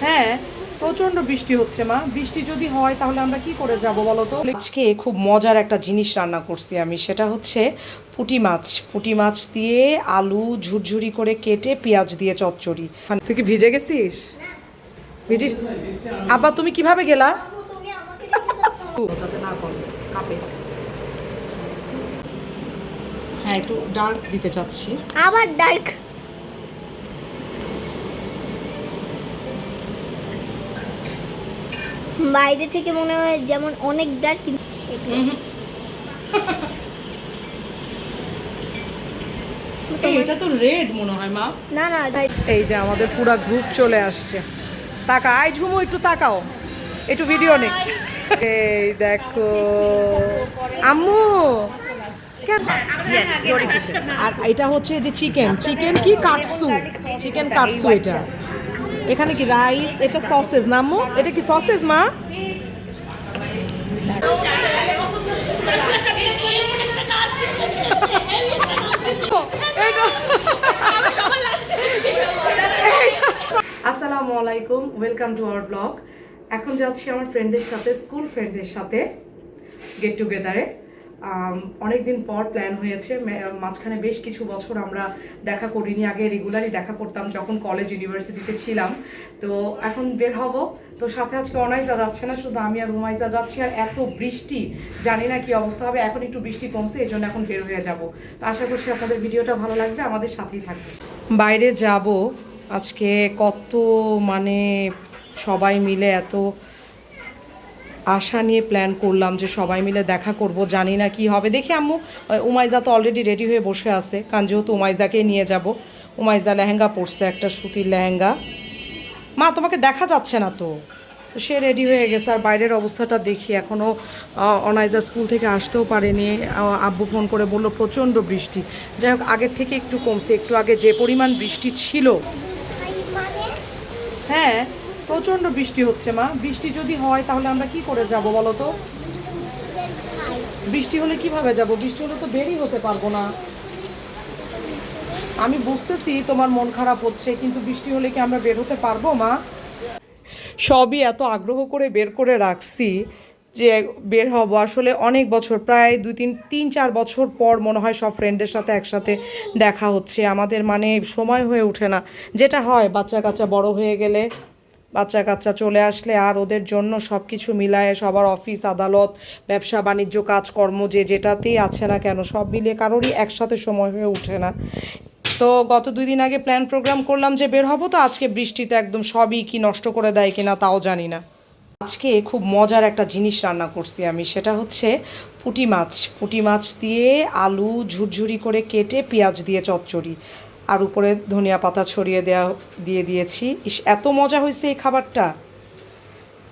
হ্যাঁ, প্রচন্ড বৃষ্টি হচ্ছে মা। বৃষ্টি যদি হয় তাহলে আমরা কি করে যাব বলো তো? আজকে খুব মজার একটা জিনিস রান্না করছি আমি, সেটা হচ্ছে পুঁটি মাছ। পুঁটি মাছ দিয়ে আলু ঝুরঝুরি করে কেটে পেঁয়াজ দিয়ে চচ্চড়ি। তুই কি ভিজে গেছিস? ভিজিস? আব্বা তুমি কিভাবে গেলা? যাতে না করে কাপে। হ্যাঁ, একটু ডার্ক দিতে চাচ্ছি। আবার ডার্ক। বাইরে থেকে মনে হয় যেমন অনেক ডার্ক, কিন্তু এটা তো রেড মনে হয় মা। না না, এই যে আমাদের পুরো গ্রুপ চলে আসছে। তাকা, আই ঝুমু একটু তাকাও, একটু ভিডিও নে। এই দেখো আম্মু। আর এটা হচ্ছে যে চিকেন কি কাটসু, চিকেন কাটসু। এটা এখানে কি রাইস, এটা সসেজ না আম্মু? এটা কি সসেজ মা? আসসালামু আলাইকুম, ওয়েলকাম টু আওয়ার ব্লগ। এখন যাচ্ছি আমার ফ্রেন্ডদের সাথে, স্কুল ফ্রেন্ডদের সাথে গেট টুগেদারে। অনেক দিন পর প্ল্যান হয়েছে। মাঝখানে বেশ কিছু বছর আমরা দেখা করিনি। আগে রেগুলারই দেখা করতাম যখন কলেজ ইউনিভার্সিটিতে ছিলাম। তো এখন বের হব। তো সাথে আজকে অনাইজা যাচ্ছে না, শুধু আমি আর রুমাইজা যাচ্ছি। আর এত বৃষ্টি, জানি না কি অবস্থা হবে। এখন একটু বৃষ্টি কমছে, এই জন্য এখন বের হয়ে যাব। তো আশা করছি আপনাদের ভিডিওটা ভালো লাগবে, আমাদের সাথেই থাকবে। বাইরে যাব আজকে, কত মানে সবাই মিলে এত আশা নিয়ে প্ল্যান করলাম যে সবাই মিলে দেখা করব, জানি না কি হবে। দেখি আম্মু, উমাইজা তো অলরেডি রেডি হয়ে বসে আছে, কারণ যেহেতু উমাইজাকেই নিয়ে যাব। উমাইজা লেহেঙ্গা পরছে, একটা সুতির লেহেঙ্গা। মা তোমাকে দেখা যাচ্ছে না তো। তো সে রেডি হয়ে গেছে। আর বাইরের অবস্থাটা দেখি, এখনও অনাইজা স্কুল থেকে আসতেও পারেনি। আব্বু ফোন করে বললো প্রচণ্ড বৃষ্টি। যাই হোক, আগের থেকে একটু কমছে। একটু আগে যে পরিমাণ বৃষ্টি ছিল, হ্যাঁ প্রচণ্ড বৃষ্টি হচ্ছে মা। বৃষ্টি যদি হয় তাহলে আমরা কি করে যাব বলো তো? বৃষ্টি হলে কিভাবে যাব? বৃষ্টি হলে তো বেরই হতে পারবো না। আমি বুঝতেছি তোমার মন খারাপ হচ্ছে, কিন্তু বৃষ্টি হলে কি আমরা বের হতে পারবো মা? সবই এত আগ্রহ করে বের করে রাখছি যে বের হব। আসলে অনেক বছর, প্রায় 3-4 বছর পর মনে হয় সব ফ্রেন্ডদের সাথে একসাথে দেখা হচ্ছে আমাদের। মানে সময় হয়ে ওঠে না। যেটা হয়, বাচ্চা কাচ্চা বড় হয়ে গেলে, বাচ্চা কাচ্চা চলে আসলে আর ওদের জন্য সব কিছু মিলায়ে, সবার অফিস আদালত, ব্যবসা বাণিজ্য, কাজকর্ম, যে যেটাতেই আছে না কেন, সব মিলিয়ে কারোরই একসাথে সময় হয়ে ওঠে না। তো গত 2 দিন আগে প্ল্যান প্রোগ্রাম করলাম যে বের হব। তো আজকে বৃষ্টিতে একদম সবই কি নষ্ট করে দেয় কিনা তাও জানি না। আজকে খুব মজার একটা জিনিস রান্না করছি আমি, সেটা হচ্ছে পুঁটি মাছ। পুঁটি মাছ দিয়ে আলু ঝুরঝুরি করে কেটে পেঁয়াজ দিয়ে চচ্চড়ি, আর উপরে ধনিয়া পাতা ছড়িয়ে দিয়ে দিয়েছি। এত মজা হয়েছে এই খাবারটা,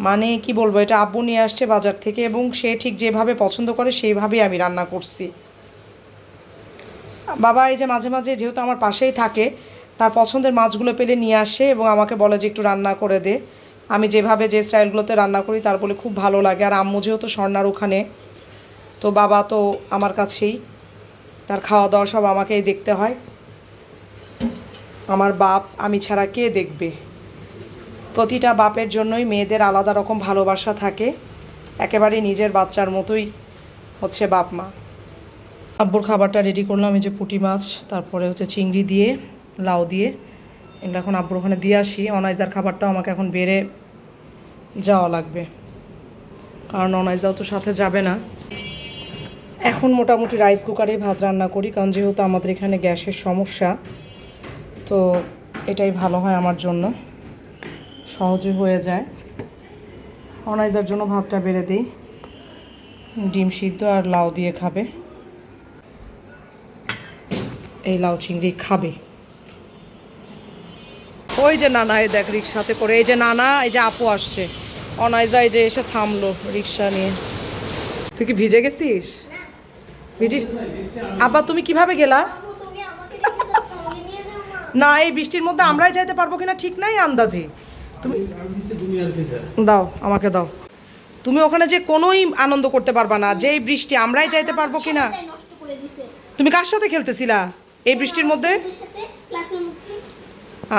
মানে কি বলবো। এটা আব্বু নিয়ে আসছে বাজার থেকে, এবং সে ঠিক যেভাবে পছন্দ করে সেইভাবেই আমি রান্না করছি। বাবা এই যে মাঝে মাঝে যেহেতু আমার পাশেই থাকে, তার পছন্দের মাছগুলো পেলে নিয়ে আসে এবং আমাকে বলে যে একটু রান্না করে দে। আমি যেভাবে যে স্টাইলগুলোতে রান্না করি তার বলে খুব ভালো লাগে। আর আম্মু যেহেতু স্বর্ণার ওখানে, তো বাবা তো আমার কাছেই, তার খাওয়া দাওয়া সব আমাকেই দেখতে হয়। আমার বাপ আমি ছাড়া কে দেখবে? প্রতিটা বাপের জন্যই মেয়েদের আলাদা রকম ভালোবাসা থাকে, একেবারে নিজের বাচ্চার মতোই হচ্ছে বাপ মা। আব্বুর খাবারটা রেডি করলাম, এই যে পুঁটি মাছ, তারপরে হচ্ছে চিংড়ি দিয়ে, লাউ দিয়ে। এগুলো এখন আব্বুর ওখানে দিয়ে আসি। অনাইজার খাবারটাও আমাকে এখন বেড়ে যাওয়া লাগবে, কারণ অনাইজাও তো সাথে যাবে না। এখন মোটামুটি রাইস কুকারেই ভাত রান্না করি, কারণ যেহেতু আমাদের এখানে গ্যাসের সমস্যা, তো এটাই ভালো হয় আমার জন্য, সহজে হয়ে যায়। অনাইজার জন্য ভাতটা বেড়ে দিই। ডিম সিদ্ধ আর লাউ দিয়ে খাবে, এই লাউ চিংড়ি খাবে। ওই যে নানা, এই দেখ রিক্সাতে করে, এই যে নানা, এই যে আপু আসছে। অনাইজা এই যে এসে থামলো রিক্সা নিয়ে। তুই কি ভিজে গেছিস? ভিজিস? আব্বা তুমি কিভাবে গেলা? না, এই বৃষ্টির মধ্যে আমরাই যাইতে পারবো কিনা ঠিক নাই আন্দাজি। তুমি দাও, আমাকে দাও। তুমি ওখানে যে কোনোই আনন্দ করতে পারবা না, যে এই বৃষ্টি, আমরাই যাইতে পারবো কিনা। তুমি কার সাথে খেলতেছিলা এই বৃষ্টির মধ্যে?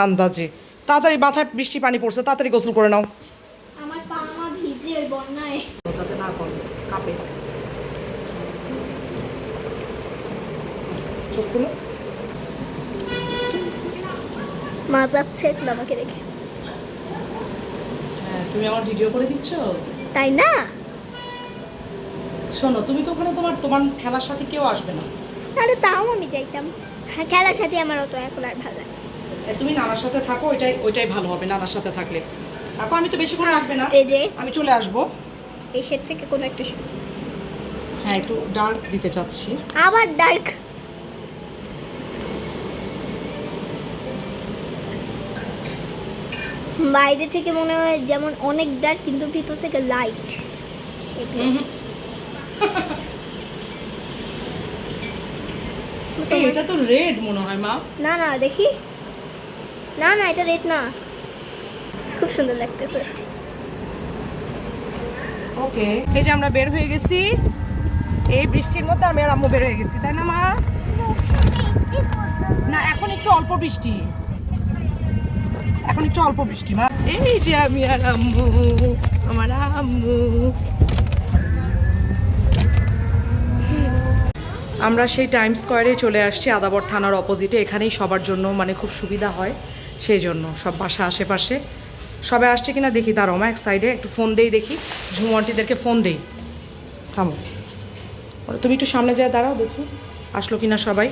আন্দাজে তাড়াতাড়ি মাথায় বৃষ্টি পানি পড়ছে, তাড়াতাড়ি গোসল করে নাও। আমার পা ভিজে ওই বন্যায়। যাতে না করে কাঁপে। চোখ খুলো। মা যাচ্ছে আমাকে রেখে। হ্যাঁ, তুমি আমার ভিডিও করে দিচ্ছ তাই না? শোনো, তুমি তো ওখানে তোমার খেলার সাথে কেউ আসবে না। তাহলে তাও আমি যাইতাম। হ্যাঁ, খেলার সাথে আমার অত এখন আর ভালো লাগে। তুমি নানার সাথে থাকো, ওইটাই ভালো হবে নানার সাথে থাকলে। আপু আমি তো বেশিক্ষণ আসবে না, এই যে আমি চলে আসবো। এই শেড থেকে কোনো একটা হ্যাঁ, একটু ডার্ক দিতে চাচ্ছি। আবার ডার্ক। বাইরে থেকে মনে হয় যেমন অনেক ডার্ক, কিন্তু ভিতর থেকে লাইট। এটা তো রেড মনে হয় মা। না না দেখি, না না এটা রেড না, খুব সুন্দর লাগতেছে। ওকে, এই যে আমরা বের হয়ে গেছি এই বৃষ্টির মধ্যে। আমি আর আম্মু বের হয়ে গেছি, তাই না মা? না, এখন একটু অল্প বৃষ্টি, এখন একটু অল্প বৃষ্টি মা। এই যে আমি আর আম্মু, আমার আম্মু। আমরা সেই টাইম স্কোয়ারে চলে আসছি, আদাবর থানার অপোজিটে। এখানেই সবার জন্য মানে খুব সুবিধা হয়, সেই জন্য সব বাসা আশেপাশে সবাই আসছে কিনা দেখি। তার এক সাইডে একটু ফোন দেই, দেখি ঝুমু আন্টিদেরকে ফোন দেই। থামো, তুমি একটু সামনে যায় দাঁড়াও, দেখি আসলো কিনা সবাই।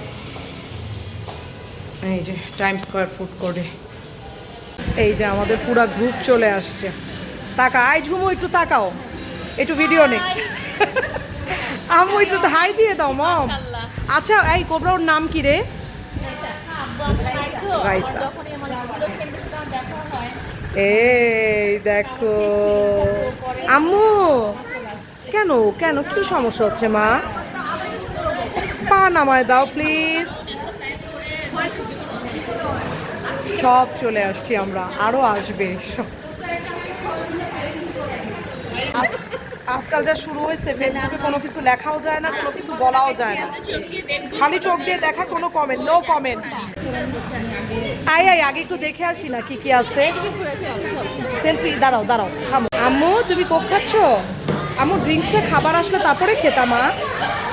এই যে টাইম স্কোয়ার ফুড কোর্টে এই যে আমাদের পুরো গ্রুপ চলে আসছে। তাকা, আই ঝুমু একটু তাকাও, একটু ভিডিও নে। আম্মু একটু হাই দিয়ে দাও মম। আচ্ছা, এই কোবরার নাম কি রে? রাইসা। এই দেখো আম্মু, কেন কেন কি সমস্যা হচ্ছে মা? পা নামায় দাও প্লিজ। সব চলে আসছি আমরা, আরো আসবে সব। আজকাল যা শুরু হয়েছে, ফেসবুকে কোনো কিছু লেখাও যায় না, কোনো কিছু বলাও যায় না, খালি চোখ দিয়ে দেখা, কোনো কমেন্ট, নো কমেন্ট। আয় আগে একটু দেখে আসি না কি কি আছে। সেলফি, দাঁড়াও দাঁড়াও থামো। আম্মু তুমি কোক খাচ্ছ? আম্মু ড্রিঙ্কসটা খাবার আসলে তারপরে খেতা মা,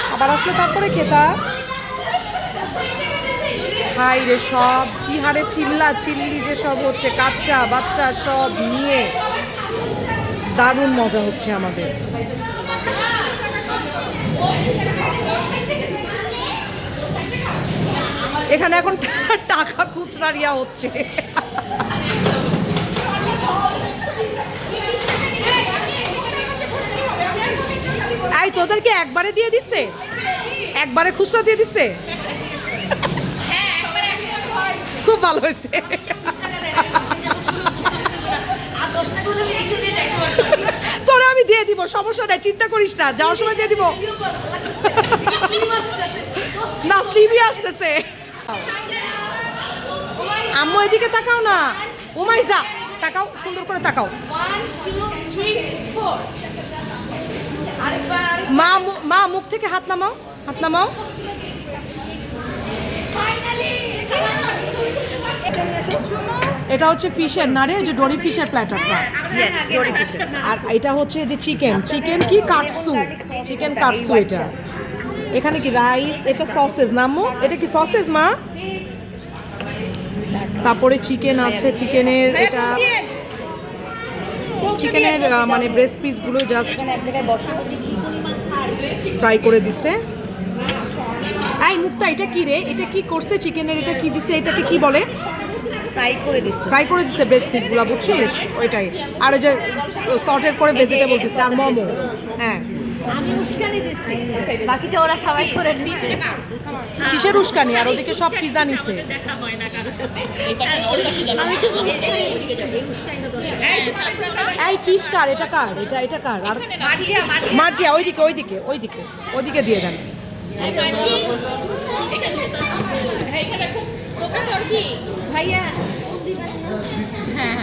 খাবার আসলে তারপরে খেতা। হাই রে, সব কি হারে চিল্লি যে সব হচ্ছে, কাচ্চা বাচ্চা সব নিয়ে দারুণ মজা হচ্ছে আমাদের। এখানে এখন টাকা খুচরা রিয়া হচ্ছে। এই তোদেরকে একবারে দিয়ে দিচ্ছে, একবারে খুচরা দিয়ে দিচ্ছে, খুব ভালো হয়েছে। তোরা আমি দিয়ে দিব, সমস্যা নাই, চিন্তা করিস না, যাওয়ার সময় দিয়ে দিব। না, স্লিভি আসতেছে। আম্মু এদিকে তাকাও না, উমাইজা তাকাও, সুন্দর করে তাকাও। মা মুখ থেকে হাত নামাও, হাত নামাও। এটা হচ্ছে ফিশের না রে, যে ডোরি ফিশের প্ল্যাটারটা। আর এটা হচ্ছে যে চিকেন কি কাটসু, চিকেন কাটসু। এটা এখানে কি রাইস, এটা সসেজ না আম্মু? এটা কি সসেজ মা? তারপরে চিকেন আছে, চিকেনের এটা চিকেনের মানে ব্রেস্ট পিসগুলো জাস্ট ফ্রাই করে দিছে। এই মুক্তা, এটা কি রে, এটা কি করছে চিকেনের, এটা কি দিছে, এটাকে কি বলে? ফ্রাই করে দিচ্ছে ব্রেস্ট পিসগুলো, বুঝছিস? ওইটাই। আর ওই যে সর্টেড করে ভেজিটেবল দিচ্ছে, আর মোমো। হ্যাঁ, বাকিটা ওরা সবাই করে নিচ্ছে। কিসের উস্কানি? আর ওদিকে সব পিজা নিছে। এই ফিশ কার, এটা কার, এটা কার? আর মার্জিয়া, ওইদিকে দিয়ে দেন। ভাইয়া হ্যাঁ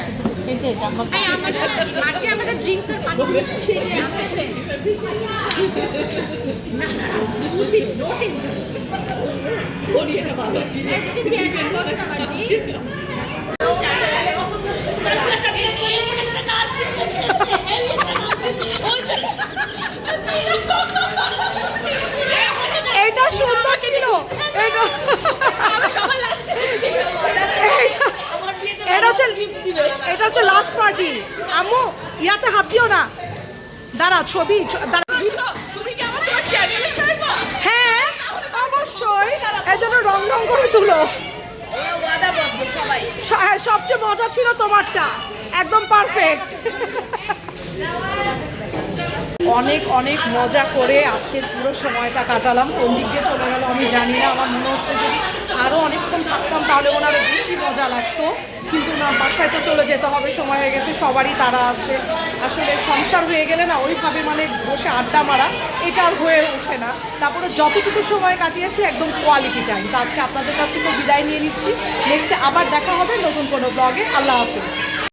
আমাদের ড্রিঙ্কসের পানি এটা হচ্ছে লাস্ট পার্টি। আম্মু ইয়াতে হাত দিও না, দাঁড়া ছবি দাঁড়া। হ্যাঁ অবশ্যই, এর জন্য রং রং করে তুলো। সবচেয়ে মজা ছিল তোমারটা, একদম পারফেক্ট। অনেক অনেক মজা করে আজকের পুরো সময়টা কাটালাম। কোন দিক দিয়ে চলে গেল আমি জানি না। আমার মনে হচ্ছে যদি আরও অনেকক্ষণ থাকতাম তাহলে মনে আরও বেশি মজা লাগতো, কিন্তু না, বাসায় তো চলে যেতে হবে, সময় হয়ে গেছে, সবারই তারা আছে। আসলে সংসার হয়ে গেলে না ওইভাবে মানে বসে আড্ডা মারা এটা আর হয়ে ওঠে না। তারপরে যতটুকু সময় কাটিয়েছি একদম কোয়ালিটি টাইম। তো আজকে আপনাদের কাছ থেকে বিদায় নিয়ে নিচ্ছি। নেক্সটে আবার দেখা হবে নতুন কোনো ব্লগে। আল্লাহ হাফিজ।